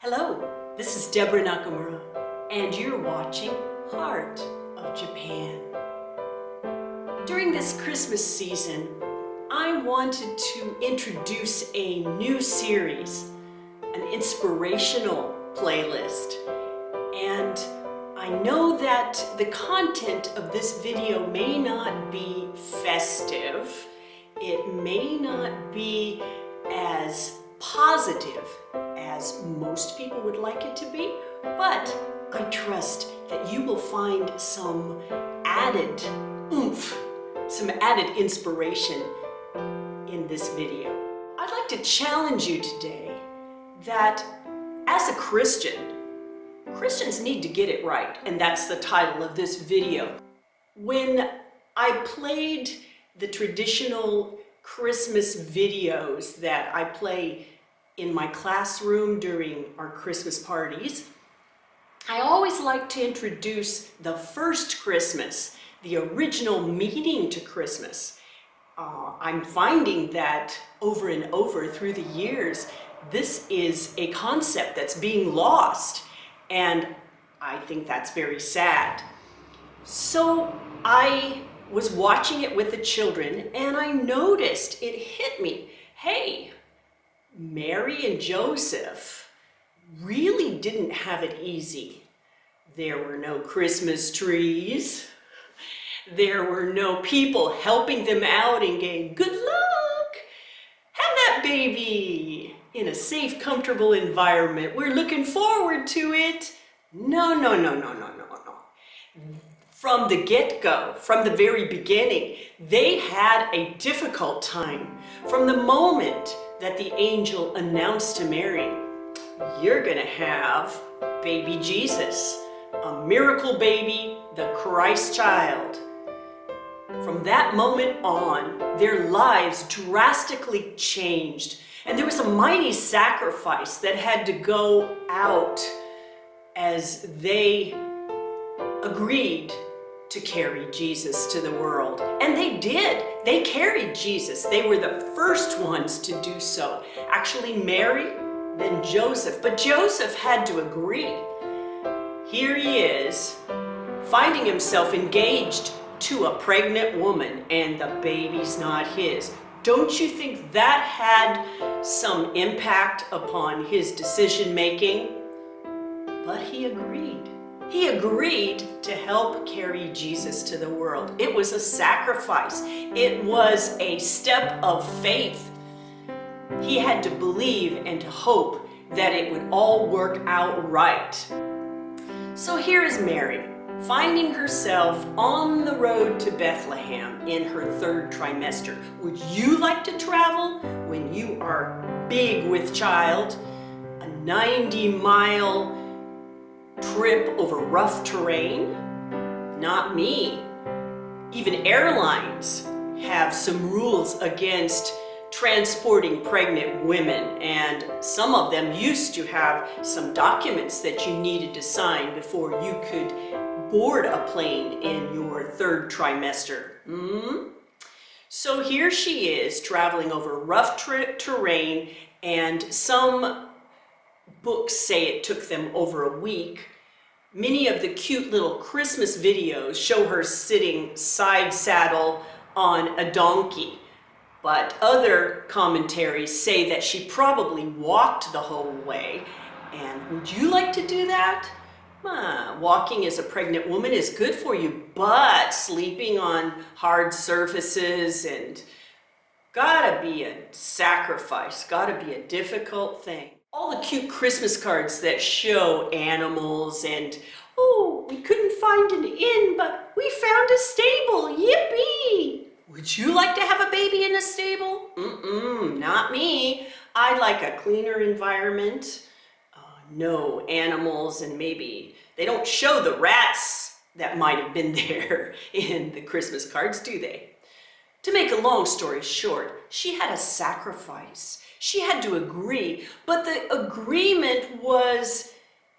Hello, this is Deborah Nakamura, and you're watching Heart of Japan. During this Christmas season, I wanted to introduce a new series, an inspirational playlist. And I know that the content of this video may not be festive. It may not be as positive as most people would like it to be, but I trust that you will find some added oomph, some added inspiration in this video. I'd like to challenge you today that as a Christian, Christians need to get it right, and that's the title of this video. When I played the traditional Christmas videos that I play in my classroom during our Christmas parties, I always like to introduce the first Christmas, the original meaning to Christmas. I'm finding that over and over through the years, this is a concept that's being lost, and I think that's very sad. So I was watching it with the children, and I noticed, it hit me, hey, Mary and Joseph really didn't have it easy. There were no Christmas trees. There were no people helping them out and saying, good luck, have that baby in a safe, comfortable environment. We're looking forward to it. No. From the get-go, from the very beginning, they had a difficult time. From the moment that the angel announced to Mary, you're gonna have baby Jesus, a miracle baby, the Christ child. From that moment on, their lives drastically changed, and there was a mighty sacrifice that had to go out as they agreed to carry Jesus to the world. And they did. They carried Jesus. They were the first ones to do so. Actually, Mary, then Joseph. But Joseph had to agree. Here he is, finding himself engaged to a pregnant woman, and the baby's not his. Don't you think that had some impact upon his decision making? But he agreed. He agreed to help carry Jesus to the world. It was a sacrifice. It was a step of faith. He had to believe and to hope that it would all work out right. So here is Mary, finding herself on the road to Bethlehem in her third trimester. Would you like to travel when you are big with child? A 90-mile trip over rough terrain? Not me. Even airlines have some rules against transporting pregnant women, and some of them used to have some documents that you needed to sign before you could board a plane in your third trimester. So here she is traveling over rough terrain, and some books say it took them over a week. Many of the cute little Christmas videos show her sitting side saddle on a donkey, but other commentaries say that she probably walked the whole way. And would you like to do that? Walking as a pregnant woman is good for you, but sleeping on hard surfaces and gotta be a sacrifice, gotta be a difficult thing. All the cute Christmas cards that show animals and, oh, we couldn't find an inn, but we found a stable, yippee! Would you like to have a baby in a stable? Not me. I like a cleaner environment. No animals, and maybe they don't show the rats that might have been there in the Christmas cards, do they? To make a long story short, she had a sacrifice. She had to agree, but the agreement was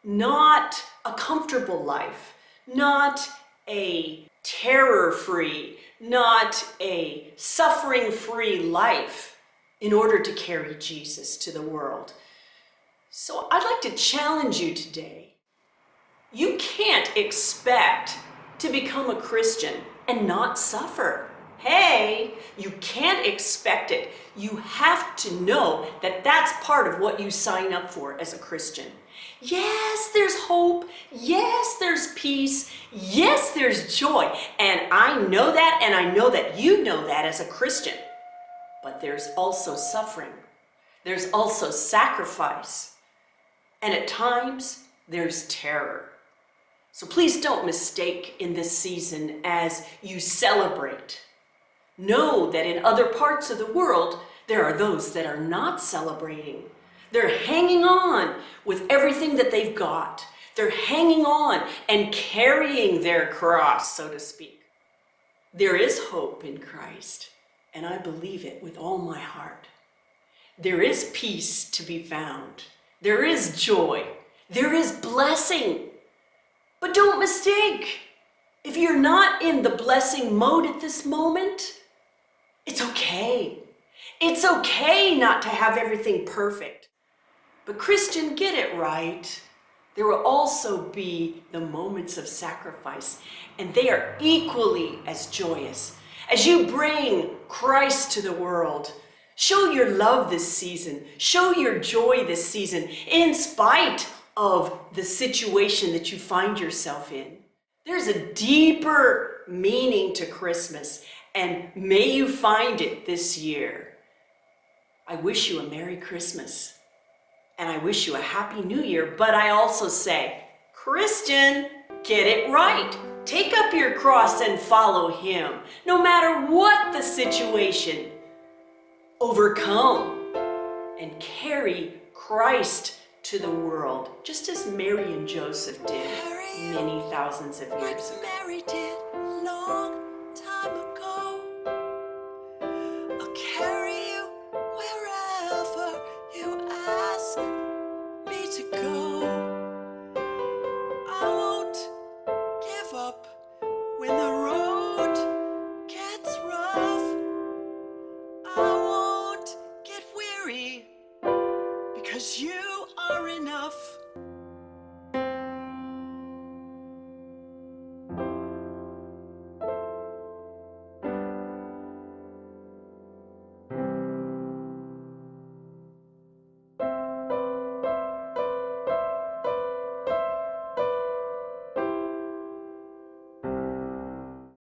not a comfortable life, not a terror-free, not a suffering-free life in order to carry Jesus to the world. So I'd like to challenge you today. You can't expect to become a Christian and not suffer. Hey, you can't expect it. You have to know that that's part of what you sign up for as a Christian. Yes, there's hope. Yes, there's peace. Yes, there's joy. And I know that, and I know that you know that as a Christian. But there's also suffering. There's also sacrifice. And at times, there's terror. So please don't mistake in this season as you celebrate. Know that in other parts of the world, there are those that are not celebrating. They're hanging on with everything that they've got. They're hanging on and carrying their cross, so to speak. There is hope in Christ, and I believe it with all my heart. There is peace to be found. There is joy. There is blessing. But don't mistake, if you're not in the blessing mode at this moment, it's okay. It's okay not to have everything perfect. But Christian, get it right. There will also be the moments of sacrifice, and they are equally as joyous. As you bring Christ to the world, show your love this season. Show your joy this season, in spite of the situation that you find yourself in. There's a deeper meaning to Christmas, and may you find it this year. I wish you a Merry Christmas, and I wish you a Happy New Year, but I also say, Christian, get it right. Take up your cross and follow him, no matter what the situation. Overcome and carry Christ to the world, just as Mary and Joseph did many thousands of years ago. Mary did long time ago. I'll carry you wherever you ask me to go. I won't give up when the road gets rough. I won't get weary because you